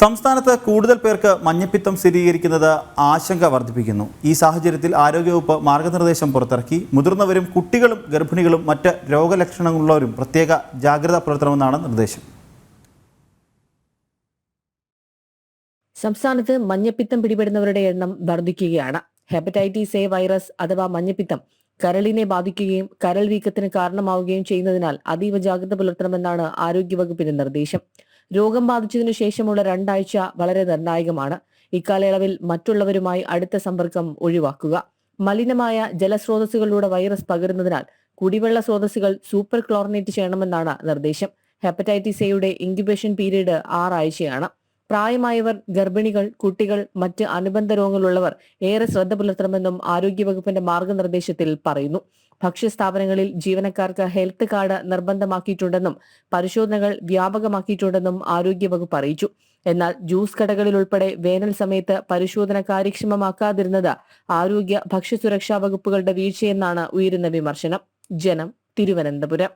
സംസ്ഥാനത്ത് കൂടുതൽ പേർക്ക് മഞ്ഞപ്പിത്തം സ്ഥിരീകരിക്കുന്നത് ആശങ്ക വർദ്ധിപ്പിക്കുന്നു. ഈ സാഹചര്യത്തിൽ ആരോഗ്യവകുപ്പ് മാർഗനിർദ്ദേശം പുറത്തിറക്കി. മുതിർന്നവരും കുട്ടികളും ഗർഭിണികളും മറ്റ് രോഗലക്ഷണങ്ങളുള്ളവരും പ്രത്യേക ജാഗ്രത പുലർത്തണമെന്നാണ് നിർദ്ദേശം. സംസ്ഥാനത്ത് മഞ്ഞപ്പിത്തം പിടിപെടുന്നവരുടെ എണ്ണം വർദ്ധിക്കുകയാണ്. ഹെപ്പറ്റൈറ്റിസ് എ വൈറസ് അഥവാ മഞ്ഞപ്പിത്തം കരളിനെ ബാധിക്കുകയും കരൾ വീക്കത്തിന് കാരണമാവുകയും ചെയ്യുന്നതിനാൽ അതീവ ജാഗ്രത പുലർത്തണമെന്നാണ് ആരോഗ്യവകുപ്പിന്റെ നിർദ്ദേശം. രോഗം ബാധിച്ചതിനു ശേഷമുള്ള 2 ആഴ്ച വളരെ നിർണായകമാണ്. ഇക്കാലയളവിൽ മറ്റുള്ളവരുമായി അടുത്ത സമ്പർക്കം ഒഴിവാക്കുക. മലിനമായ ജലസ്രോതസ്സുകളിലൂടെ വൈറസ് പകരുന്നതിനാൽ കുടിവെള്ള സ്രോതസ്സുകൾ സൂപ്പർ ക്ലോറിനേറ്റ് ചെയ്യണമെന്നാണ് നിർദ്ദേശം. ഹെപ്പറ്റൈറ്റിസ് എയുടെ ഇൻക്യുബേഷൻ പീരീഡ് 6 ആഴ്ചയാണ്. പ്രായമായവർ, ഗർഭിണികൾ, കുട്ടികൾ, മറ്റ് അനുബന്ധ രോഗങ്ങളുള്ളവർ ഏറെ ശ്രദ്ധ പുലർത്തണമെന്നും ആരോഗ്യവകുപ്പിന്റെ മാർഗനിർദ്ദേശത്തിൽ പറയുന്നു. ഭക്ഷ്യസ്ഥാപനങ്ങളിൽ ജീവനക്കാർക്ക് ഹെൽത്ത് കാർഡ് നിർബന്ധമാക്കിയിട്ടുണ്ടെന്നും പരിശോധനകൾ വ്യാപകമാക്കിയിട്ടുണ്ടെന്നും ആരോഗ്യവകുപ്പ് അറിയിച്ചു. എന്നാൽ ജ്യൂസ് കടകളിൽ ഉൾപ്പെടെ വേനൽ സമയത്ത് പരിശോധന കാര്യക്ഷമമാക്കാതിരുന്നത് ആരോഗ്യ ഭക്ഷ്യസുരക്ഷാ വകുപ്പുകളുടെ വീഴ്ചയെന്നാണ് ഉയരുന്ന വിമർശനം. ജനം, തിരുവനന്തപുരം.